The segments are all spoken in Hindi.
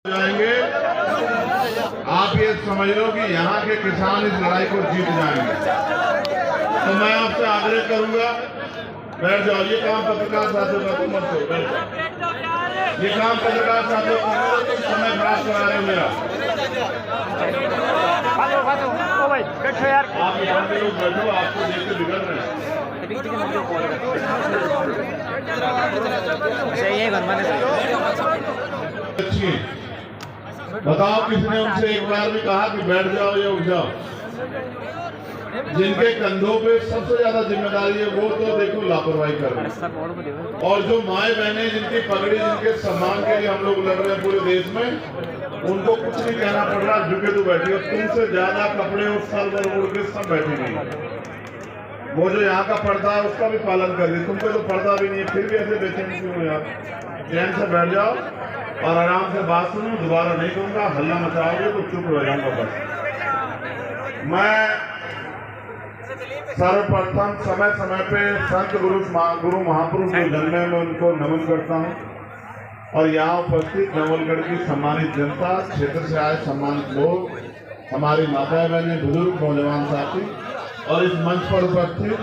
जाएंगे। आप ये समझ लो कि यहाँ के किसान इस लड़ाई को जीत जाएंगे। तो मैं आपसे आग्रह करूंगा, बैठ जाओ। ये काम पत्रकार साथियों का तुम मत करो, बैठ जाओ। ये काम पत्रकार साथियों का समय खराब करा रहे हो मेरा। आप यहाँ के लोग बैठो, आपको देख के बिगड़ रहे हैं। अच्छी बताओ, किसने उनसे एक बार भी कहा कि बैठ जाओ या उठ जाओ? जिनके कंधों पे सबसे ज्यादा जिम्मेदारी है वो तो देखो लापरवाही कर रहे हैं। और जो माए बहने जिनकी पगड़ी, जिनके सम्मान के लिए हम लोग लड़ रहे हैं पूरे देश में, उनको कुछ नहीं कहना पड़ रहा, झुके तो बैठी हो। तुमसे ज्यादा कपड़े और सर पर उड़ के सब बैठी नहीं। वो जो यहाँ का पर्दा है उसका भी पालन कर रही, तुम पे तो पर्दा भी नहीं है, फिर भी ऐसे बेचैन क्यों हो यार? चैन से बैठ जाओ और आराम से बात सुनो। दोबारा नहीं कहूंगा, हल्ला मचाओगे तो चुप रह जाऊंगा बस। मैं सर्वप्रथम समय समय पे संत गुरु महापुरुष जो जन्मे में उनको नमन करता हूँ। और यहाँ उपस्थित नवलगढ़ की सम्मानित जनता, क्षेत्र से आए सम्मानित लोग, हमारी माताएं बहनें, बुजुर्ग, नौजवान साथी और इस मंच पर उपस्थित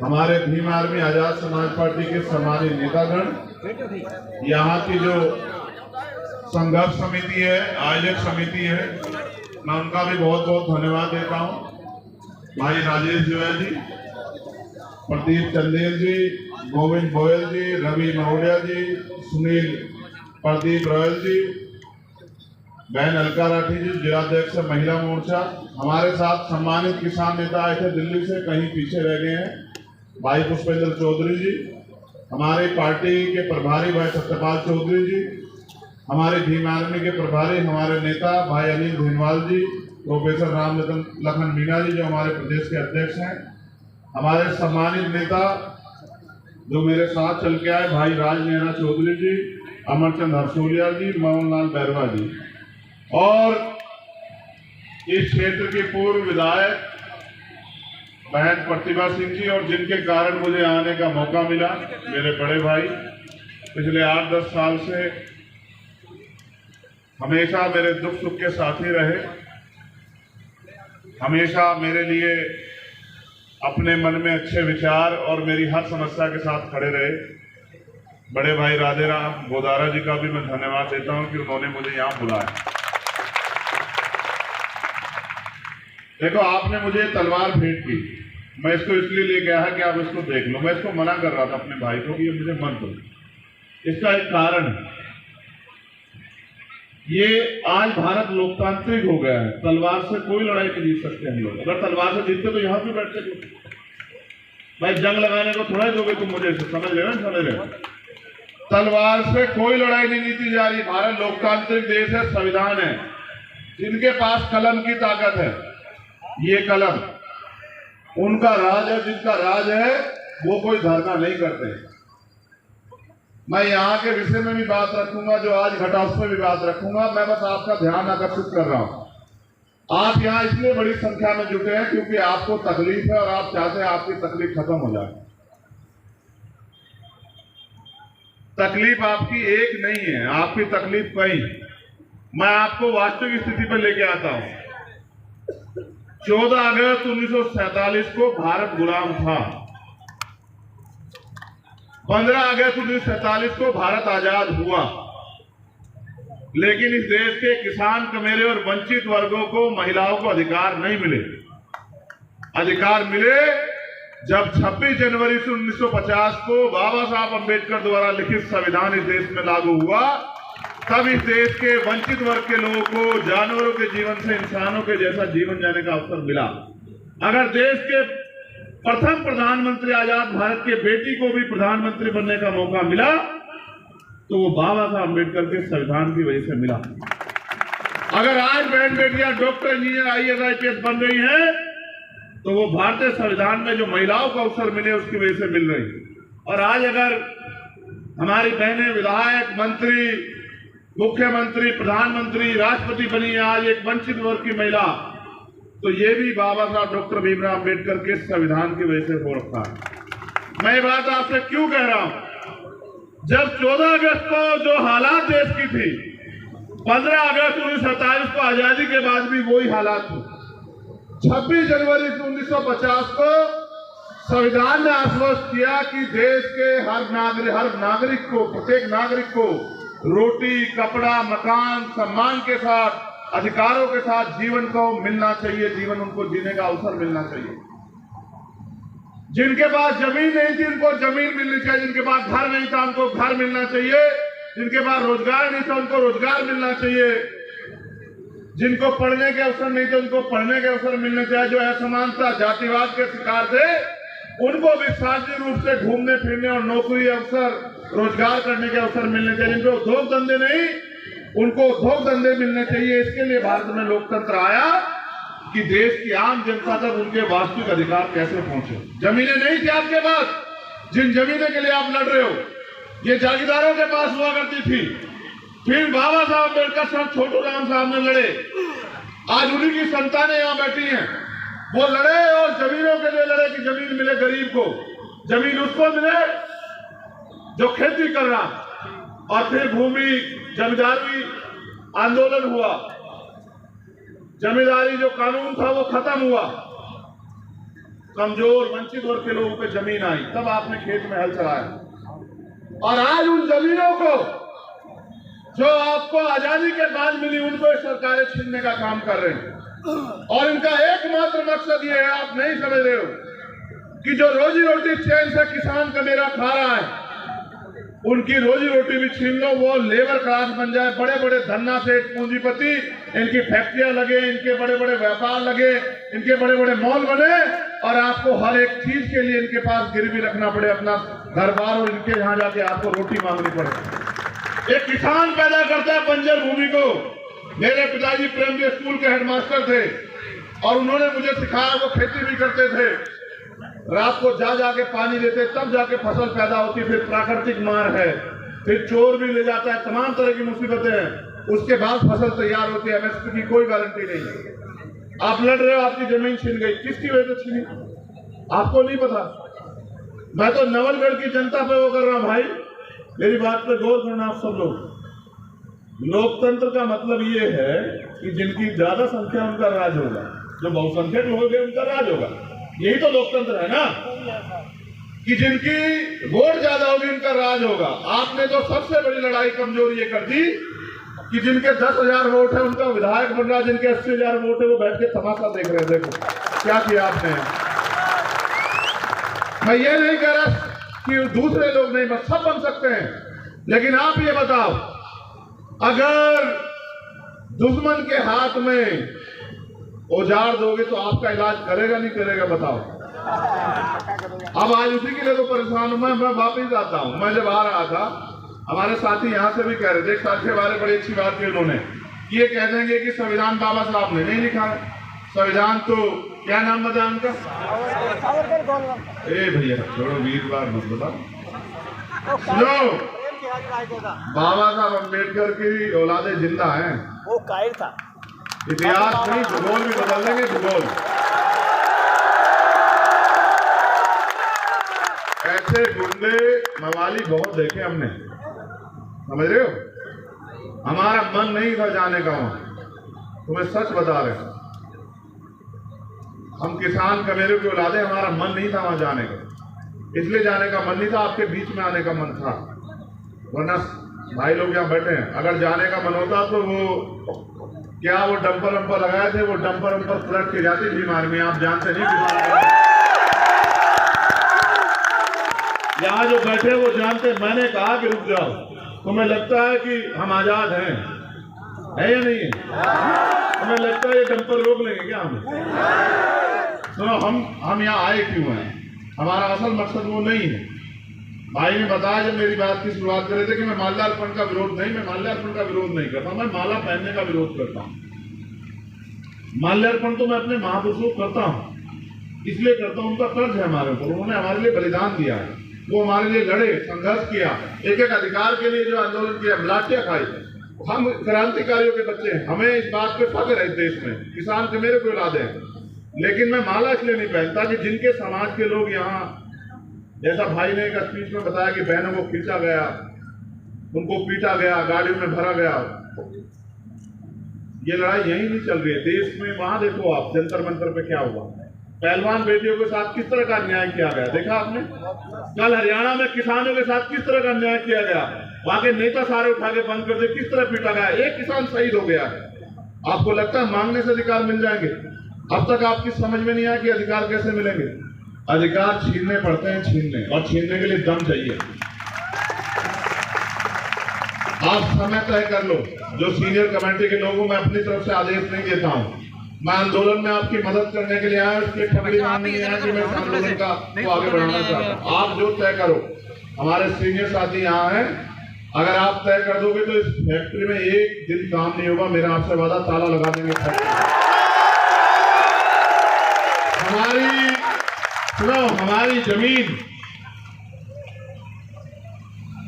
हमारे भीम आर्मी आजाद समाज पार्टी के सम्मानित नेतागण, यहाँ की जो संघर्ष समिति है, आयोजक समिति है, मैं उनका भी बहुत बहुत धन्यवाद देता हूँ। भाई राजेश जोयल जी, प्रदीप चंदेल जी, गोविंद गोयल जी, रवि महोदया जी, सुनील प्रदीप रॉयल जी, बहन अलका राठी जी, जिलाध्यक्ष महिला मोर्चा। हमारे साथ सम्मानित किसान नेता आए थे दिल्ली से, कहीं पीछे रह गए हैं, भाई पुष्पेंद्र चौधरी जी, हमारे पार्टी के प्रभारी भाई सत्यपाल चौधरी जी, हमारे भीम आर्मी के प्रभारी हमारे नेता भाई अनिल भेनवाल जी, प्रोफेसर राम लखन मीणा जी जो हमारे प्रदेश के अध्यक्ष हैं, हमारे सम्मानित नेता जो मेरे साथ चल के आए भाई राज नैना चौधरी जी, अमरचंद हरसोलिया जी, मोहनलाल बैरवा जी, और इस क्षेत्र के पूर्व विधायक बहन प्रतिभा सिंह जी, और जिनके कारण मुझे आने का मौका मिला, मेरे बड़े भाई पिछले 8-10 साल से हमेशा मेरे दुख सुख के साथी रहे, हमेशा मेरे लिए अपने मन में अच्छे विचार और मेरी हर समस्या के साथ खड़े रहे। बड़े भाई राधे राम गोदारा जी का भी मैं धन्यवाद देता हूं कि उन्होंने मुझे यहाँ बुलाया। देखो, आपने मुझे तलवार भेंट की, मैं इसको इसलिए लेके आया कि आप इसको देख लो। मैं इसको मना कर रहा था अपने भाई को कि ये मुझे मत दो। इसका एक कारण है, ये आज भारत लोकतांत्रिक हो गया है। तलवार से कोई लड़ाई नहीं जीत सकते हम लोग। अगर तलवार से जीतते तो यहाँ पे बैठते थे भाई, जंग लगाने को थोड़ा दोगे तुम मुझे, समझ रहे हो? समझ रहे हो? तलवार से कोई लड़ाई नहीं जीती जा रही। भारत लोकतांत्रिक देश है, संविधान है। जिनके पास कलम की ताकत है, ये कलम उनका राज है। जिनका राज है वो कोई धरना नहीं करते। मैं यहाँ के विषय में भी बात रखूंगा, जो आज घटा उस पर भी बात रखूंगा। मैं बस आपका ध्यान आकर्षित कर रहा हूँ। आप यहाँ इसलिए बड़ी संख्या में जुटे हैं क्योंकि आपको तकलीफ है और आप चाहते हैं आपकी तकलीफ खत्म हो जाए। तकलीफ आपकी एक नहीं है, आपकी तकलीफ कई। मैं आपको वास्तविक स्थिति पर लेके आता हूँ। 14 अगस्त 1947 को भारत गुलाम था। 15 अगस्त 1947 को भारत आजाद हुआ। लेकिन इस देश के किसान, कमेरे और वंचित वर्गों को, महिलाओं को अधिकार नहीं मिले। अधिकार मिले जब 26 जनवरी 1950 को बाबा साहब अंबेडकर द्वारा लिखित संविधान इस देश में लागू हुआ। तब इस देश के वंचित वर्ग के लोगों को जानवरों के जीवन से इंसानों के जैसा जीवन जीने का अवसर मिला। अगर देश के प्रथम प्रधानमंत्री आजाद भारत के बेटी को भी प्रधानमंत्री बनने का मौका मिला तो वो बाबा साहब अम्बेडकर के संविधान की वजह से मिला। अगर आज बहन बेटियां डॉक्टर, इंजीनियर, IAS, IPS बन रही हैं तो वो भारतीय संविधान में जो महिलाओं को अवसर मिले उसकी वजह से मिल रही। और आज अगर हमारी बहनें विधायक, मंत्री, मुख्यमंत्री, प्रधानमंत्री, राष्ट्रपति बनी है आज एक वंचित वर्ग की महिला, तो ये भी बाबा साहब डॉक्टर भीमराव अम्बेडकर के संविधान की वजह से हो रखा है। मैं ये बात आपसे क्यों कह रहा हूं? जब 14 अगस्त को जो हालात देश की थी, 15 अगस्त 1947 को आजादी के बाद भी वही हालात थे। 26 जनवरी 1950 को संविधान ने आश्वस्त किया कि देश के हर नागरिक को, प्रत्येक नागरिक को रोटी, कपड़ा, मकान, सम्मान के साथ, अधिकारों के साथ जीवन को मिलना चाहिए, जीवन उनको जीने का अवसर मिलना चाहिए। जिनके पास जमीन नहीं थी उनको जमीन मिलनी चाहिए, जिनके पास घर नहीं था उनको घर मिलना चाहिए, जिनके पास रोजगार नहीं था उनको रोजगार मिलना चाहिए, जिनको पढ़ने के अवसर नहीं थे उनको पढ़ने के अवसर मिलने चाहिए। जो असमानता, जातिवाद के शिकार थे उनको भी सार्वजनिक रूप से घूमने फिरने और नौकरी अवसर, रोजगार करने के अवसर मिलने चाहिए। जिनको उद्योग धंधे नहीं उनको उद्योग धंधे मिलने चाहिए। इसके लिए भारत में लोकतंत्र आया कि देश की आम जनता तक उनके वास्तविक अधिकार कैसे पहुंचे। जमीनें नहीं थी आपके पास, जिन जमीनों के लिए आप लड़ रहे हो ये जागीरदारों के पास हुआ करती थी। फिर बाबा साहब अम्बेडकर साहब, छोटू राम साहब ने लड़े, आज उन्हीं की संतानें यहाँ बैठी हैं। वो लड़े और जमीनों के लिए लड़े कि जमीन मिले गरीब को, जमीन उसको मिले जो खेती कर रहा। और फिर भूमि जमींदारी आंदोलन हुआ, जमींदारी जो कानून था वो खत्म हुआ, कमजोर वंचित वर्ग के लोगों पे जमीन आई, तब आपने खेत में हल चलाया। और आज उन जमीनों को जो आपको आजादी के बाद मिली उनको सरकारें छीनने का काम कर रहे हैं। और इनका एकमात्र मकसद ये है, आप नहीं समझ रहे हो, कि जो रोजी रोटी चैन से किसान का मेरा खा रहा है उनकी रोजी रोटी भी छीन लो, वो लेबर क्लास बन जाए, बड़े बड़े धन्ना सेठ पूंजीपति, इनकी फैक्ट्रियां लगे, इनके बड़े बड़े व्यापार लगे, इनके बड़े बड़े मॉल बने और आपको हर एक चीज के लिए इनके पास गिरवी रखना पड़े अपना घर बार, और इनके यहाँ जाके आपको रोटी मांगनी पड़े। एक किसान पैदा करता है बंजर भूमि को। मेरे पिताजी प्रेमजी स्कूल के हेडमास्टर थे और उन्होंने मुझे सिखाया, वो खेती भी करते थे, रात को जाके पानी देते, तब जाके फसल पैदा होती। फिर प्राकृतिक मार है, फिर चोर भी ले जाता है, तमाम तरह की मुसीबतें हैं, उसके बाद फसल तैयार होती है। एमएसपी की कोई गारंटी नहीं है। आप लड़ रहे हो, आपकी जमीन छीन गई, किसकी वजह से छीनी आपको नहीं पता। मैं तो नवलगढ़ की जनता पे वो कर रहा हूं भाई, मेरी बात पे गौर करना आप सब लोग। लोकतंत्र का मतलब ये है कि जिनकी ज्यादा संख्या उनका राज होगा, जो बहुसंख्यक लोग हैं उनका राज होगा। यही तो लोकतंत्र है ना, कि जिनकी वोट ज्यादा होगी उनका राज होगा। आपने तो सबसे बड़ी लड़ाई कमजोरी ये कर दी कि जिनके 10,000 वोट है उनका विधायक बन रहा, जिनके 80,000 वोट है वो बैठ के तमाशा देख रहे हैं। देखो क्या किया आपने। मैं ये नहीं कह रहा कि दूसरे लोग नहीं बन, सब बन सकते हैं, लेकिन आप ये बताओ, अगर दुश्मन के हाथ में औजार दोगे तो आपका इलाज करेगा नहीं करेगा बताओ। अब आज उसी के लिए तो परेशान हूं मैं वापिस आता हूं। मैं जब आ रहा था, हमारे साथी यहां से भी कह रहे थे, साथी हमारे बड़ी अच्छी बात की उन्होंने, ये कह देंगे कि संविधान बाबा साहब ने नहीं लिखा है। संविधान तो क्या नाम बताया उनका, ए भैया छोड़ो, वीरवार मत बताओ, सुनो, बाबा साहब अम्बेडकर की औलादे जिंदा हैं। वो कायर था, इतिहास नहीं भूगोल भी बदल देंगे, भूगोल। ऐसे गुंडे मवाली बहुत देखे हमने, समझ रहे हो। हमारा मन नहीं था जाने का वहां, तुम्हें सच बता रहे हैं। हम किसान कमेरे की औलादे, हमारा मन नहीं था वहां जाने का, इसलिए जाने का मन नहीं था। आपके बीच में आने का मन था, वरना भाई लोग यहाँ बैठे हैं, अगर जाने का मन होता तो वो क्या वो डंपर वंपर लगाए थे, वो डंपर वंपर पलट के जाती थी आर्मी। आप जानते नहीं किसान यहाँ जो बैठे वो जानते। मैंने कहा कि रुक जाओ, तुम्हें लगता है कि हम आजाद हैं, है या नहीं है? तुम्हें लगता है ये डंपर रोक लेंगे क्या हमें? सुनो, हम यहाँ आए क्यों हैं, हमारा असल मकसद वो नहीं है। भाई ने बताया जब मेरी बात की शुरुआत कर रहे थे कि मैं माल्यार्पण का विरोध नहीं, मैं माल्यार्पण का विरोध नहीं करता, मैं माला पहनने का विरोध करता हूँ। माल्यार्पण तो मैं अपने महापुरुषों को करता हूँ, इसलिए करता हूँ, उनका कर्ज है हमारे ऊपर, उन्होंने हमारे लिए बलिदान दिया है, वो हमारे लिए लड़े, संघर्ष किया, एक एक अधिकार के लिए जो आंदोलन किया, लाठियां खाई। हम क्रांतिकारियों के बच्चे हैं, हमें इस बात पे फख्र है इस देश में, किसान के मेरे को औलादे हैं। लेकिन मैं माला इसलिए नहीं पहनता कि जिनके समाज के लोग यहाँ, जैसा भाई ने एक स्पीच में बताया कि बहनों को खींचा गया, उनको पीटा गया, गाड़ियों में भरा गया, ये लड़ाई यहीं नहीं चल रही है, देश में वहां देखो आप जंतर मंतर पे क्या हुआ, पहलवान बेटियों के साथ किस तरह का अन्याय किया गया, देखा आपने। कल हरियाणा में किसानों के साथ किस तरह का अन्याय किया गया, वहां के नेता सारे उठा के बंद कर दिए, किस तरह पीटा गया, एक किसान शहीद हो गया। आपको लगता है मांगने से अधिकार मिल जाएंगे? अब तक आपकी समझ में नहीं आया कि अधिकार कैसे मिलेंगे। अधिकार छीनने पड़ते हैं, छीनने, और छीनने के लिए दम चाहिए। आप समय तय कर लो, जो सीनियर कमेटी के लोगों मैं अपनी तरफ से आदेश नहीं देता हूं, मैं आंदोलन में आपकी मदद करने के लिए आया, उसके ठगड़ी मांगने नहीं आया कि मैं इस आंदोलन का को आगे बढ़ाना चाहता हूं। आप जो तय करो, हमारे सीनियर साथी यहाँ हैं, अगर आप तय कर दोगे तो इस फैक्ट्री में एक दिन काम नहीं होगा, मेरा आपसे वादा, ताला लगा देंगे। हमारी जमीन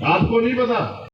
आपको नहीं पता,